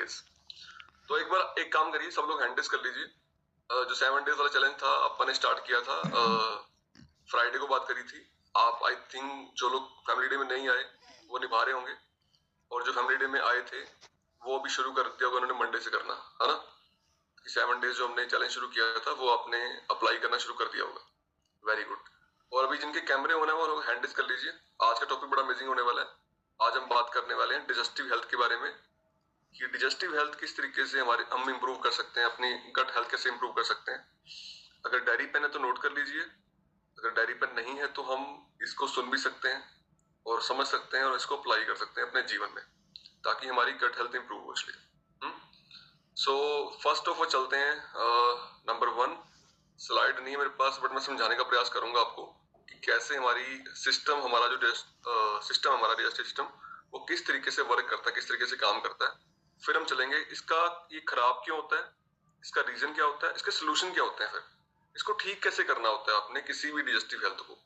Days. तो एक बार एक काम करिए, सब लोग हैंड टेस्ट कर लीजिए। जो 7 डेज वाला चैलेंज था अपन ने स्टार्ट किया था, फ्राइडे को बात करी थी। आप आई थिंक जो लोग फैमिली डे में नहीं आए वो निभा रहे होंगे, और जो फैमिली डे में आए थे वो अभी शुरू कर दिया होगा उन्होंने मंडे से करना, है ना। 7 डेज जो हमने चैलेंज शुरू किया था वो आपने अप्लाई करना शुरू कर दिया होगा। Very good. और अभी जिनके कैमरे होने वो लोग हैंड टेस्ट कर लीजिए। आज का टॉपिक बड़ा अमेजिंग होने वाला है। आज हम बात करने वाले हैं डिजेस्टिव हेल्थ के बारे में, कि डिजेस्टिव हेल्थ किस तरीके से हम इंप्रूव कर सकते हैं, अपनी गट हेल्थ कैसे इंप्रूव कर सकते हैं। अगर डायरी पेन है तो नोट कर लीजिए, अगर डायरी पेन नहीं है तो हम इसको सुन भी सकते हैं और समझ सकते हैं और इसको अप्लाई कर सकते हैं अपने जीवन में, ताकि हमारी गट हेल्थ इंप्रूव हो। इसलिए सो फर्स्ट ऑफ ऑल चलते हैं। नंबर 1 स्लाइड नहीं है मेरे पास, बट मैं समझाने का प्रयास करूंगा आपको कि कैसे हमारी सिस्टम, हमारा जो सिस्टम, हमारा डाइजेस्टिव सिस्टम वो किस तरीके से वर्क करता है, किस तरीके से काम करता है। फिर हम चलेंगे इसका ये खराब क्यों होता है, इसका रीजन क्या होता है, इसके सोल्यूशन क्या होते हैं, फिर इसको ठीक कैसे करना होता है आपने किसी भी डिजेस्टिव हेल्थ को।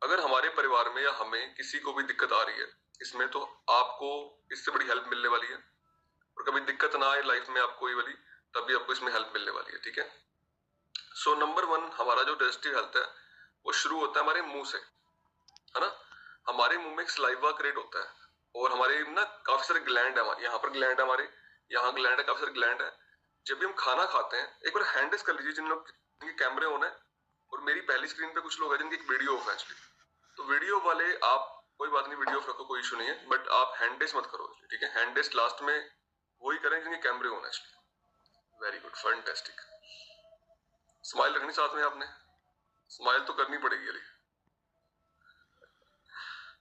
अगर हमारे परिवार में या हमें किसी को भी दिक्कत आ रही है इसमें, तो आपको इससे बड़ी हेल्प मिलने वाली है। और कभी दिक्कत ना आए लाइफ में आपको ये वाली, तब भी आपको इसमें हेल्प मिलने वाली है, ठीक है। सो नंबर 1 हमारा जो डाइजेस्टिव हेल्थ है वो शुरू होता है हमारे मुंह से, है ना। हमारे मुंह में एक सलाइवा क्रिएट होता है, और हमारे ना काफी सारे ग्लैंड है, हमारे यहाँ पर ग्लैंड है, हमारे यहाँ ग्लैंड है, काफी सारे ग्लैंड है। जब भी हम खाना खाते हैं, एक बार हैंड टेस्ट कर लीजिए जिन लोग जिनके कैमरे ऑन है, और मेरी पहली स्क्रीन पे कुछ लोग हैं जिनकी एक वीडियो ऑफ है एक्चुअली। तो वीडियो वाले आप कोई बात नहीं, वीडियो ऑफ रखो, कोई इशू नहीं है, बट आप हैंड टेस्ट मत करो, ठीक है। हैंड टेस्ट लास्ट में वही करें जिनके कैमरे ऑन है actually. Very good, fantastic. Smile रखनी साथ में, आपने स्माइल तो करनी पड़ेगी, अली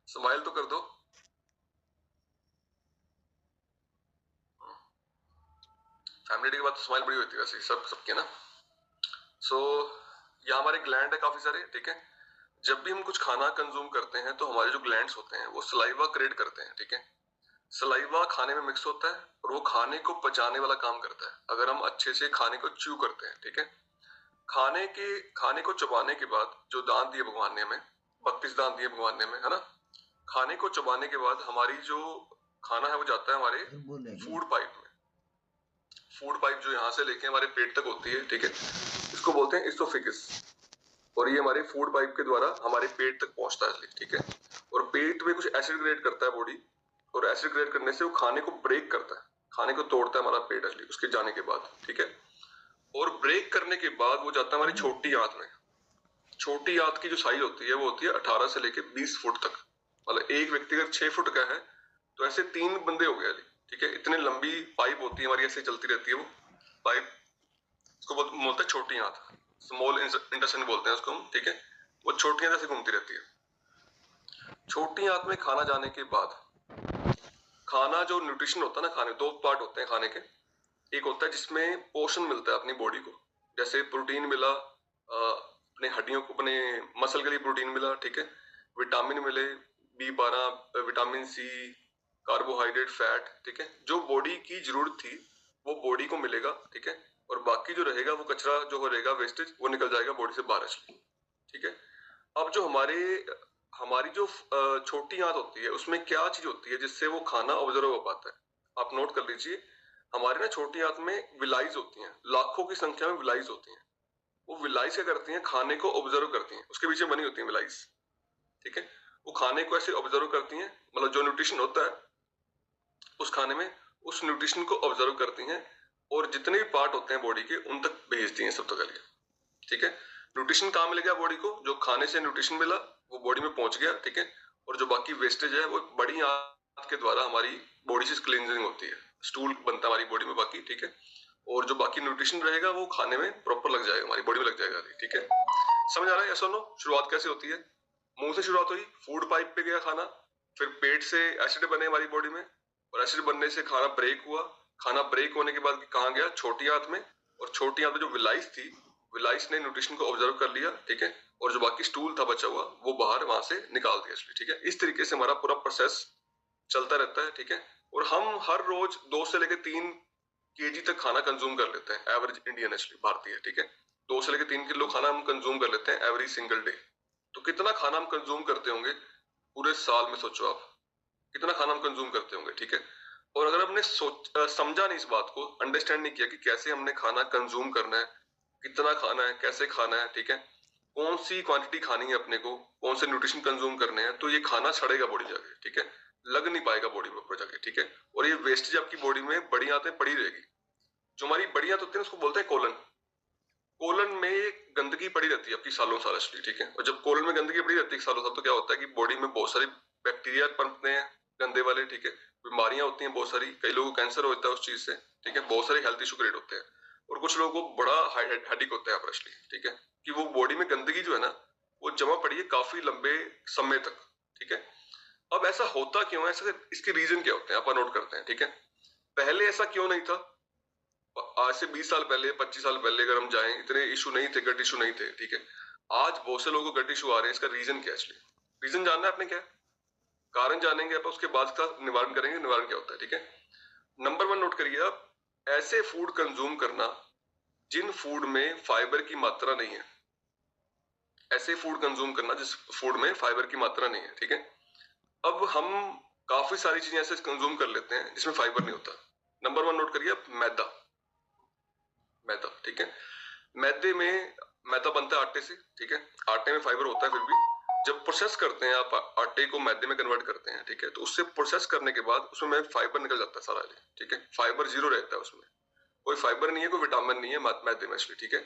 स्माइल तो कर दो। फैमिली डे के बाद तो स्माइल बड़ी होती है वैसे सबके ना। सो यहाँ हमारे ग्लैंड है काफी सारे, ठीक है। जब भी हम कुछ खाना कंज्यूम करते हैं तो हमारे जो ग्लैंड्स होते हैं वो सलाइवा क्रिएट करते हैं, ठीक है। सलाइवा खाने में मिक्स होता है और वो खाने को पचाने वाला काम करता है। अगर हम अच्छे से खाने को च्यू करते हैं, ठीक है, खाने को चबाने के बाद जो दांत दिए भगवान ने हमें, 32 दांत दिए भगवान ने हमें, है ना। खाने को चबाने के बाद हमारी जो खाना है वो जाता है हमारे फूड पाइप में। फूड पाइप जो यहाँ से लेके हमारे पेट तक होती है, ठीक है, इसको बोलते हैं इसोफेगस। और ये हमारे फूड पाइप के द्वारा हमारे पेट तक पहुंचता है, ठीक है। और पेट में कुछ एसिड क्रिएट करता है बॉडी, और एसिड क्रिएट करने से वो खाने को ब्रेक करता है, खाने को तोड़ता है हमारा पेट असली उसके जाने के बाद, ठीक है। और ब्रेक करने के बाद वो जाता है हमारी छोटी आंत में। छोटी आंत की जो साइज होती है वो होती है 18 से लेके 20 फुट तक। मतलब एक व्यक्ति अगर 6 फुट का है तो ऐसे 3 बंदे हो गए, ठीक है। इतनी लंबी पाइप होती है हमारी, ऐसे चलती रहती है वो पाइप, इसको बोलते हैं छोटी आंत, स्मॉल इंटेस्टाइन बोलते हैं उसको हम, ठीक है। वो छोटी आंत ऐसे घूमती रहती है। छोटी आंत में खाना जाने के बाद, खाना जो न्यूट्रिशन होता है ना, खाने 2 पार्ट होते हैं खाने के। एक होता है जिसमें पोषण मिलता है अपनी बॉडी को, जैसे प्रोटीन मिला, अपने हड्डियों को, अपने मसल के लिए प्रोटीन मिला, ठीक है। विटामिन मिले, B12, vitamin C, carbohydrate, fat, ठीक है। जो बॉडी की जरूरत थी वो बॉडी को मिलेगा, ठीक है। और बाकी जो रहेगा वो कचरा जो रहेगा, वेस्टेज, वो निकल जाएगा बॉडी से बाहर, ठीक है। अब जो हमारी जो छोटी आंत होती है उसमें क्या चीज होती है जिससे वो खाना ऑब्जर्व हो पाता है। आप नोट कर लीजिए, हमारे ना छोटी आंत में विलाइज होती हैं, लाखों की संख्या में विलाइज होती हैं। वो विलाइज क्या करती हैं, खाने को ऑब्जर्व करती हैं, उसके पीछे बनी होती है विलाइज, ठीक है। वो खाने को ऐसे ऑब्जर्व करती हैं, मतलब जो न्यूट्रिशन होता है उस खाने में, उस न्यूट्रिशन को ऑब्जर्व करती हैं, और जितने भी पार्ट होते हैं बॉडी के उन तक भेजती हैं सबसे पहले, ठीक है। न्यूट्रिशन कहाँ मिल गया बॉडी को, जो खाने से न्यूट्रिशन मिला वो बॉडी में पहुंच गया, ठीक है। और जो बाकी वेस्टेज है वो बड़ी आंत के द्वारा हमारी बॉडी से क्लींजिंग होती है, स्टूल बनता है हमारी बॉडी में बाकी, ठीक है। और जो बाकी न्यूट्रिशन रहेगा वो खाने में प्रॉपर लग जाएगा, हमारी बॉडी में लग जाएगा, ठीक है। समझ आ रहा है, यस और नो। शुरुआत कैसे होती है, मुंह से शुरुआत हुई, फूड पाइप पे गया खाना, फिर पेट से एसिड बने हमारी बॉडी में, और एसिड बनने से खाना ब्रेक हुआ। खाना ब्रेक होने के बाद कहाँ गया, छोटी आंत में, और छोटी आंत में जो विलाइस थी, विलाइस ने न्यूट्रिशन को ऑब्जर्व कर लिया, ठीक है। और जो बाकी स्टूल था बचा हुआ वो बाहर वहां से निकाल दिया, ठीक है। इस तरीके से हमारा पूरा प्रोसेस चलता रहता है, ठीक है। और हम हर रोज 2 से लेकर 3 केजी तक खाना कंज्यूम कर लेते हैं, एवरेज इंडियन भारतीय, ठीक है। 2 से लेकर 3 किलो खाना हम कंज्यूम कर लेते हैं एवरी सिंगल डे। तो कितना खाना हम कंज्यूम करते होंगे पूरे साल में, सोचो आप कितना खाना हम कंज्यूम करते होंगे, ठीक है। और अगर हमने समझा नहीं इस बात को, अंडरस्टैंड नहीं किया कि कैसे हमने खाना कंज्यूम करना है, कितना खाना है, कैसे खाना है, ठीक है, कौन सी क्वांटिटी खानी है अपने को, कौन से न्यूट्रिशन कंज्यूम करने हैं, तो ये खाना सड़ेगा बॉडी जाके, ठीक है, लग नहीं पाएगा बॉडी में ऊपर जाके, ठीक है, और ये वेस्टेज आपकी बॉडी में बड़ी आंतें पड़ी रहेगी। जो हमारी बड़ी आंत होती है उसको बोलते हैं कोलन। कोलन में गंदगी पड़ी रहती है आपकी सालों साल असली, ठीक है, और जब कोलन में गंदगी पड़ी रहती है सालों साल, तो क्या होता है कि बॉडी में बहुत सारे बैक्टीरिया पनपते हैं गंदे वाले, ठीक है, बीमारियां होती हैं बहुत सारी, कई लोगों को कैंसर होता है उस चीज से, ठीक है, बहुत सारे हेल्थ इशू क्रिएट होते हैं, और कुछ लोगों को बड़ा हेडेक होता है असली, ठीक है, कि वो बॉडी में गंदगी जो है ना वो जमा पड़ी है काफी लंबे समय तक, ठीक है। अब ऐसा होता क्यों है, ऐसा इसके रीजन क्या होते हैं आप नोट करते हैं, ठीक है। पहले ऐसा क्यों नहीं था, आज से 20 साल पहले 25 साल पहले अगर हम जाएं, इतने इशू नहीं थे, गट इशू नहीं थे, ठीक है। आज बहुत से लोगों को गट इशू आ रहे हैं, इसका रीजन क्या है, एक्चुअली रीजन जानना है आपने क्या है? कारण जानेंगे आप, उसके बाद का निवारण करेंगे, निवारण क्या होता है, ठीक है। नंबर 1 नोट करिए आप, ऐसे फूड कंज्यूम करना जिन फूड में फाइबर की मात्रा नहीं है, ऐसे फूड कंज्यूम करना जिस फूड में फाइबर की मात्रा नहीं है, ठीक है। अब हम काफी सारी चीजें ऐसे कंज्यूम कर लेते हैं जिसमें फाइबर नहीं होता। नंबर 1 नोट करिए आप, मैदा, मैदा, ठीक है। मैदे में मैदा बनता है आटे से, ठीक है, आटे में फाइबर होता है, फिर भी जब प्रोसेस करते हैं आप आटे को मैदे में कन्वर्ट करते हैं, ठीक है, तो उससे प्रोसेस करने के बाद उसमें फाइबर निकल जाता है सारा, ठीक है, फाइबर जीरो रहता है उसमें, कोई फाइबर नहीं है, कोई विटामिन नहीं है मैदे में, ठीक है।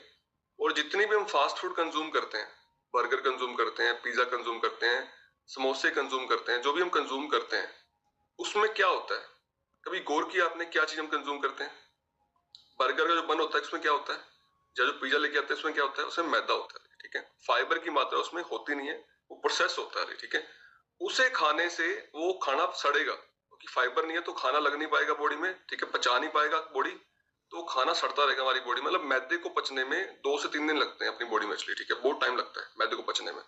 और जितनी भी हम फास्ट फूड कंज्यूम करते हैं, बर्गर कंज्यूम करते हैं, पिज्जा कंज्यूम करते हैं, समोसे कंज्यूम करते हैं, जो भी हम कंज्यूम करते हैं उसमें क्या होता है, कभी गौर किया आपने क्या चीज हम कंज्यूम करते हैं? बर्गर का जो बन होता है उसमें क्या होता है, या जो पिज्जा लेके आते हैं उसमें क्या होता है, उसमें मैदा होता है, ठीक है, फाइबर की मात्रा उसमें होती नहीं है, वो प्रोसेस होता है, ठीक है। उसे खाने से वो खाना सड़ेगा, क्योंकि फाइबर नहीं है तो खाना लग नहीं पाएगा बॉडी में, ठीक है, पचा नहीं पाएगा बॉडी, तो खाना सड़ता रहेगा हमारी बॉडी में। मतलब मैदे को पचने में 2 से 3 दिन लगते हैं अपनी बॉडी में, ठीक है, बहुत टाइम लगता है मैदे को पचने में।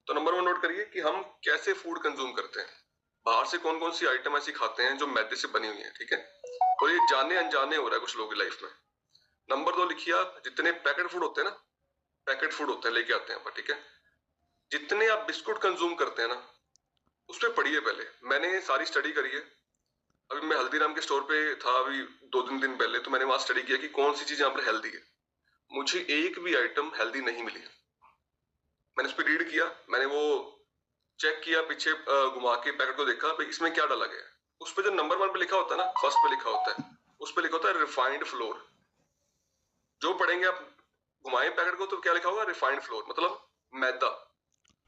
तो नंबर 1 नोट करिए कि हम कैसे फूड कंज्यूम करते हैं, बाहर से कौन कौन सी आइटम ऐसी खाते हैं जो मैदे से बनी हुई है, ठीक है, और ये जाने अनजाने हो रहा है कुछ लोगों की लाइफ में। नंबर 2 लिखिए आप, जितने पैकेट फूड होते हैं ना, पैकेट फूड होते हैं लेके आते हैं आप, ठीक है, जितने आप बिस्कुट कंज्यूम करते हैं ना, उस पर पढ़िए पहले, मैंने सारी स्टडी करी है। अभी मैं हल्दीराम के स्टोर पे था अभी 2-3 दिन पहले, तो मैंने वहां स्टडी किया कि कौन सी चीज यहाँ पर हेल्दी है। मुझे एक भी आइटम हेल्दी नहीं मिली। मैंने उस पर रीड किया, मैंने वो चेक किया पीछे घुमा के पैकेट को देखा भाई इसमें क्या डाला गया है। उस पर जो नंबर 1 पे लिखा होता है ना, फर्स्ट पे लिखा होता है, उस पर लिखा होता है रिफाइंड फ्लोर। जो पढ़ेंगे आप, घुमाए पैकेट को तो क्या लिखा होगा, रिफाइंड फ्लोर, मतलब मैदा,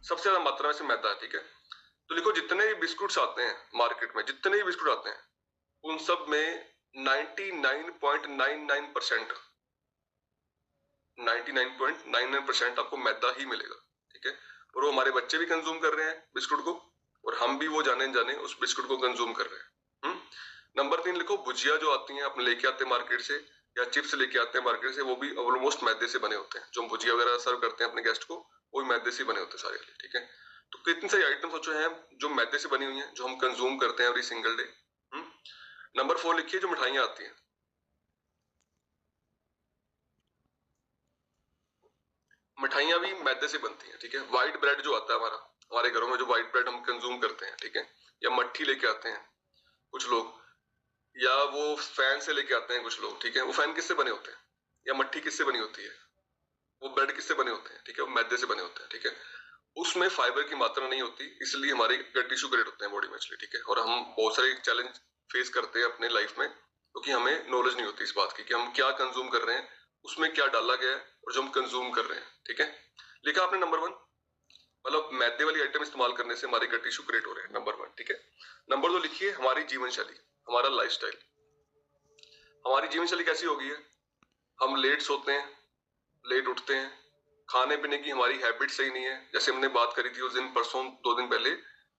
सबसे ज्यादा मात्रा में से मैदा है, ठीक है। तो लिखो जितने भी बिस्कुट्स आते हैं मार्केट में, जितने भी बिस्कुट आते हैं उन सब में 99.99% 99.99% आपको मैदा ही मिलेगा, ठीक है। और वो हमारे बच्चे भी कंज्यूम कर रहे हैं बिस्कुट को, और हम भी वो जाने जाने उस बिस्कुट को कंज्यूम कर रहे हैं। नंबर 3 लिखो, भुजिया जो आती है अपने लेके आते हैं मार्केट से, या चिप्स लेके आते हैं मार्केट से, वो भी ऑलमोस्ट मैदे से बने होते हैं। जो हम भुजिया वगैरह सर्व करते हैं अपने गेस्ट को, वो भी मैदे से बने होते हैं सारे, ठीक है। तो कितनी सारी आइटम्स जो है जो मैदे से बनी हुई हैं, जो हम कंज्यूम करते हैं एवरी सिंगल डे। नंबर 4 लिखिए, जो मिठाइयां आती हैं, मिठाइयां भी मैदे से बनती हैं, ठीक है। व्हाइट ब्रेड जो आता है हमारे घरों में, जो व्हाइट ब्रेड हम कंज्यूम करते हैं, ठीक है, या मट्ठी लेके आते हैं कुछ लोग, या वो फैन से लेके आते हैं कुछ लोग, ठीक है। वो फैन किससे बने होते हैं, या मट्ठी किससे बनी होती है, वो ब्रेड किससे बने होते हैं, ठीक है, वो मैदे से बने होते हैं, ठीक है। उसमें फाइबर की मात्रा नहीं होती, इसलिए हमारे गट इशू क्रिएट होते हैं बॉडी में, ठीक है। और हम बहुत सारे चैलेंज फेस करते हैं अपने लाइफ में, क्योंकि हमें नॉलेज नहीं होती इस बात की कि हम क्या कंज्यूम कर रहे हैं, उसमें क्या डाला गया है, और जो हम कंज्यूम कर रहे हैं, ठीक है। लिखा आपने नंबर 1, मतलब मैदे वाली आइटम इस्तेमाल करने से हमारे गट इशू क्रिएट हो रहे हैं, नंबर 1, ठीक है। नंबर 2 लिखिए, हमारी जीवन शैली, हमारा लाइफस्टाइल। हमारी जीवन शैली कैसी हो गई है, हम लेट सोते हैं, लेट उठते हैं, खाने पीने की हमारी हैबिट सही नहीं है। जैसे हमने बात करी थी उस दिन, परसों 2 दिन पहले,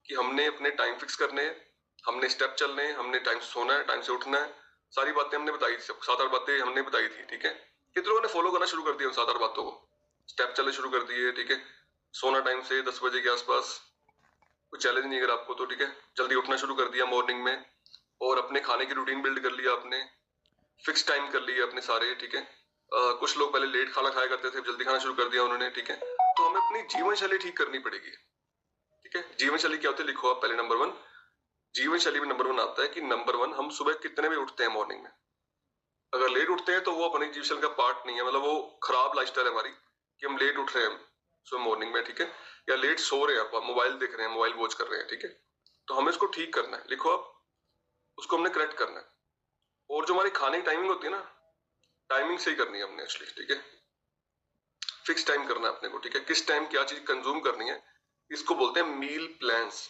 कि हमने अपने टाइम फिक्स करने हैं, हमने स्टेप चलने हैं, हमने टाइम से सोना है, टाइम से उठना है, सारी बातें हमने बताई थी, 7-8 बातें हमने बताई थी, ठीक है। कितने लोगों ने फॉलो करना शुरू कर दिया उन 7-8 बातों को, स्टेप चलने शुरू कर दिए, ठीक है। सोना टाइम से 10 बजे के आसपास, कोई चैलेंज नहीं अगर आपको तो, ठीक है। जल्दी उठना शुरू कर दिया मॉर्निंग में, और अपने खाने की रूटीन बिल्ड कर लिया आपने, फिक्स टाइम कर लिए अपने सारे, ठीक है। कुछ लोग पहले लेट खाना खाया करते थे, जल्दी खाना शुरू कर दिया उन्होंने, ठीक है। तो हमें अपनी जीवन शैली ठीक करनी पड़ेगी, ठीक है। जीवन शैली क्या होती है, लिखो आप पहले नंबर 1, जीवन शैली में नंबर 1 आता है कि नंबर 1 हम सुबह कितने बजे उठते हैं मॉर्निंग में। अगर लेट उठते हैं तो वो अपनी जीवन शैली का पार्ट नहीं है, मतलब वो खराब लाइफस्टाइल है हमारी कि हम लेट उठ रहे हैं सुबह मॉर्निंग में, ठीक है, या लेट सो रहे हैं, आप मोबाइल देख रहे हैं, मोबाइल वॉच कर रहे हैं, ठीक है। तो हमें उसको ठीक करना है, लिखो आप, उसको हमने करेक्ट करना है। और जो हमारी खाने की टाइमिंग होती है ना, टाइमिंग सही करनी है हमने एक्चुअली, ठीक है। फिक्स टाइम करना है अपने को, ठीक है। किस टाइम क्या चीज कंज्यूम करनी है, इसको बोलते हैं मील प्लान्स,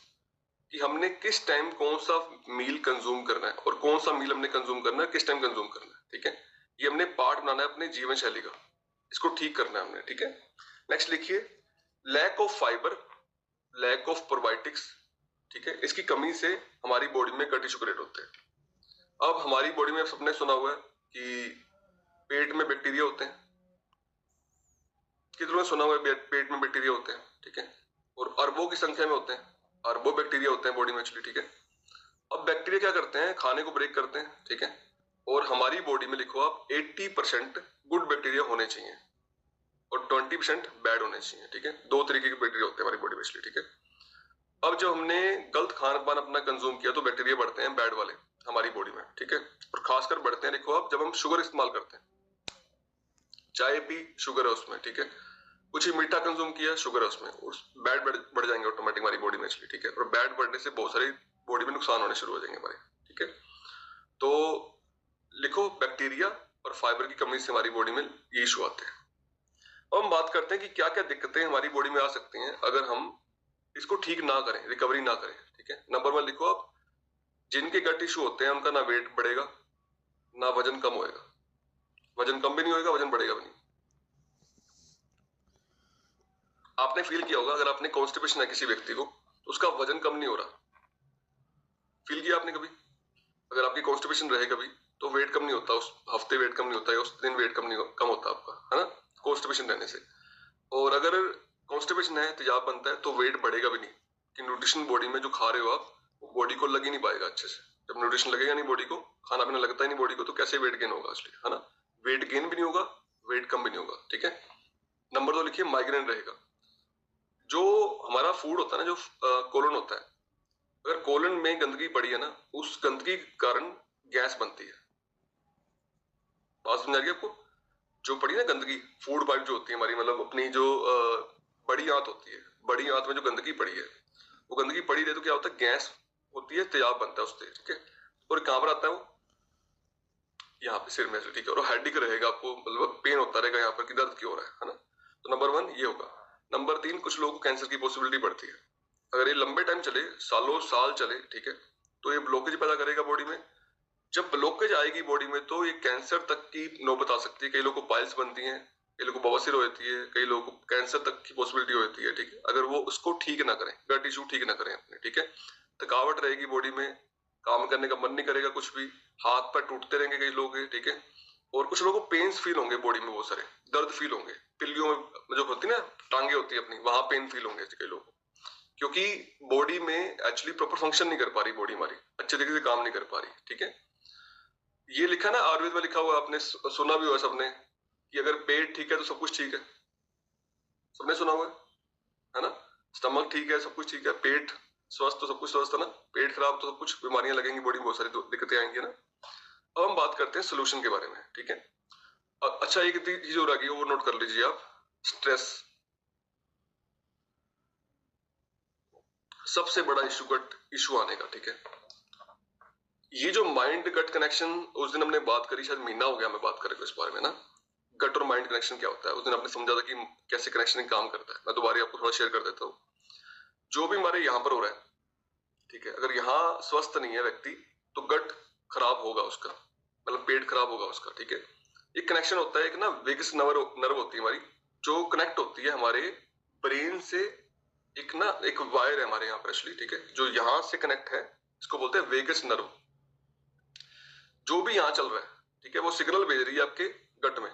कि हमने किस टाइम कौन सा मील कंज्यूम करना है और कौन सा मील हमने कंज्यूम करना है, किस टाइम कंज्यूम करना है, ठीक है। ये हमने पार्ट बनाना है अपने जीवन शैली का, इसको ठीक करना है हमने, ठीक है। नेक्स्ट लिखिए, lack of fibre, lack of probiotics, ठीक है, इसकी कमी से हमारी बॉडी में गट इशू क्रिएट होते हैं। अब हमारी बॉडी में सबने सुना हुआ है कि पेट में बैक्टीरिया होते हैं, कितनों ने सुना हुआ है पेट में बैक्टीरिया होते हैं, ठीक है, और अरबों की संख्या में होते हैं, अरबों बैक्टीरिया होते हैं बॉडी में एक्चुअली, ठीक है। अब बैक्टीरिया क्या करते हैं, खाने को ब्रेक करते हैं, ठीक है, और हमारी बॉडी में लिखो आप 80% गुड बैक्टीरिया होने चाहिए और 20% बैड होने चाहिए, ठीक है। 2 तरीके के बैक्टीरिया होते हैं हमारी बॉडी में इसलिए, ठीक है। अब जब हमने गलत खान पान अपना कंज्यूम किया तो बैक्टीरिया बढ़ते हैं बैड वाले हमारी बॉडी में, ठीक है, और खासकर बढ़ते हैं, लिखो आप, जब हम शुगर इस्तेमाल करते हैं, चाय पी शुगर है उसमें, ठीक है, कुछ ही मीठा कंज्यूम किया शुगर है उसमें, बैड बढ़ जाएंगे ऑटोमेटिक हमारी बॉडी में इसलिए, ठीक है, और बैड बढ़ने से बहुत सारी बॉडी में नुकसान होने शुरू हो जाएंगे हमारे, ठीक है। तो लिखो, बैक्टीरिया और फाइबर की कमी से हमारी बॉडी में ये इशू आते हैं। अब हम बात करते हैं कि क्या क्या दिक्कतें हमारी बॉडी में आ सकती हैं अगर हम इसको ठीक ना करें, रिकवरी ना करें, ठीक है। नंबर 1 लिखो आप, जिनके गट इशू होते हैं उनका ना वेट बढ़ेगा ना वजन कम होएगा, वजन कम भी नहीं होएगा, वजन बढ़ेगा भी नहीं। आपने फील किया होगा अगर आपने कॉन्स्टिपेशन है किसी व्यक्ति को तो उसका वजन कम नहीं हो रहा, फील किया आपने कभी? अगर आपकी कॉन्स्टिपेशन रहे कभी तो वेट कम नहीं होता, उस हफ्ते वेट कम नहीं होता है, उस दिन वेट कम होता आपका, है ना, कॉन्स्टिपेशन रहने से। और अगर कॉन्स्टिपेशन है, तेजाब बनता है, तो वेट बढ़ेगा भी नहीं, कि न्यूट्रिशन बॉडी में जो खा रहे हो आप वो बॉडी को लग ही नहीं पाएगा अच्छे से। जब न्यूट्रिशन लगेगा नहीं बॉडी को, खाना पीना लगता ही नहीं बॉडी को, तो कैसे वेट गेन होगा इसलिए, है ना। वेट गेन भी नहीं होगा, वेट कम भी नहीं होगा, ठीक है। नंबर 2 लिखिए, माइग्रेन रहेगा। जो हमारा फूड होता है ना, जो कोलन होता है, अगर कोलन में गंदगी पड़ी है ना, उस गंदगी के कारण गैस बनती है। बात समझ आ रही है आपको? जो पड़ी है ना गंदगी, फूड पाइप जो होती है हमारी, मतलब अपनी जो बड़ी आंत होती है, बड़ी आंत में जो गंदगी पड़ी है, वो गंदगी पड़ी रहे तो क्या होता है, गैस होती है, तेजाब बनता है उससे, ठीक है। और कहां पर आता है वो? यहाँ पे सिर में से, ठीक है। और हेडेक रहेगा आपको, मतलब पेन होता रहेगा यहाँ पर कि दर्द क्यों हो रहा है ना। तो नंबर 1 ये होगा। नंबर 3, कुछ लोगों को कैंसर की पॉसिबिलिटी बढ़ती है अगर ये लंबे टाइम चले, सालों साल चले, ठीक है, तो ये ब्लॉकेज पैदा करेगा बॉडी में। जब ब्लॉकेज आएगी बॉडी में तो ये कैंसर तक की नौबत आ सकती है। कई लोगों को पाइल्स बनती हैं, कई लोगों को बवासीर होती है, कई लोगों को कैंसर तक की पॉसिबिलिटी होती है, ठीक है, अगर वो उसको ठीक ना करें, गट इशू ठीक ना करें अपने, ठीक है। थकावट रहेगी बॉडी में, काम करने का मन नहीं करेगा, कुछ भी, हाथ पैर टूटते रहेंगे कई लोग, ठीक है। और कुछ लोगों को पेन्स फील होंगे बॉडी में, बहुत सारे दर्द फील होंगे, पिल्लियों में जो होती है ना, टांगे होती है अपनी, वहां पेन फील होंगे कई लोगों को, क्योंकि बॉडी में एक्चुअली प्रॉपर फंक्शन नहीं कर पा रही, बॉडी हमारी अच्छे तरीके से काम नहीं कर पा रही, ठीक है। ये लिखा ना आयुर्वेद में लिखा हुआ, आपने सुना भी हुआ सबने, कि अगर पेट ठीक है तो सब कुछ ठीक है, सबने सुना हुआ है ना। स्टमक ठीक है सब कुछ ठीक है, पेट स्वस्थ तो सब कुछ स्वस्थ है ना, पेट खराब तो सब कुछ बीमारियां लगेंगी बॉडी में, बहुत सारी दिक्कतें आएंगी ना। अब हम बात करते हैं सोल्यूशन के बारे में, ठीक है। अच्छा, एक चीज हो रहा है, वो नोट कर लीजिए आप, स्ट्रेस सबसे बड़ा इशू आने का, ठीक है। ये जो माइंड गट कनेक्शन, उस दिन हमने बात करी, शायद महीना हो गया हमें बात करें इस बारे में ना, गट और माइंड कनेक्शन क्या होता है। उस दिन आपने समझा था कि कैसे कनेक्शन काम करता है। मैं दोबारा आपको थोड़ा शेयर कर देता हूँ। जो भी हमारे यहाँ पर हो रहा है, ठीक है, अगर यहाँ स्वस्थ नहीं है व्यक्ति तो गट खराब होगा उसका, मतलब पेट खराब होगा उसका, ठीक है। एक कनेक्शन होता है, एक ना वेगस नर्व होती है हमारी, जो कनेक्ट होती है हमारे ब्रेन से। एक ना एक वायर है हमारे यहाँ पर एक्चुअली, ठीक है, जो यहाँ से कनेक्ट है, इसको बोलते हैं वेगस नर्व। जो भी यहाँ चल रहा है, ठीक है, वो सिग्नल भेज रही है आपके गट में।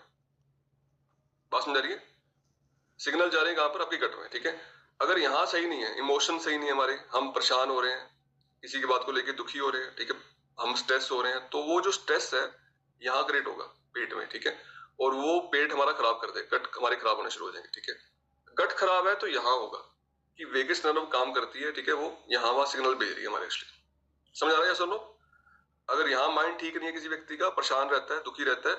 बात समझ रही है? सिग्नल जा रहे हैं कहां पर? आपके गट में, ठीक है। अगर यहाँ सही नहीं है, इमोशन सही नहीं है हमारे, हम परेशान हो रहे हैं, किसी की बात को लेकर दुखी हो रहे हैं, ठीक है, हम स्ट्रेस हो रहे हैं, तो वो जो स्ट्रेस है यहाँ क्रिएट होगा पेट में, ठीक है, और वो पेट हमारा खराब कर देगा, गट हमारे खराब होने शुरू हो जाएंगे, ठीक है। गट खराब है तो यहाँ होगा कि वेगस नर्व काम करती है, ठीक है, वो यहाँ वहां सिग्नल भेज रही है हमारे एक्चुअली, समझ आ रहा है या सुनो? अगर यहाँ माइंड ठीक नहीं है किसी व्यक्ति का, परेशान रहता है, दुखी रहता है,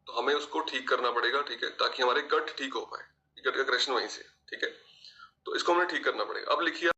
तो हमें उसको ठीक करना पड़ेगा, ठीक है, ताकि हमारे गट ठीक हो पाए। गट का कनेक्शन वहीं से, ठीक है, तो इसको हमें ठीक करना पड़ेगा। अब लिखिए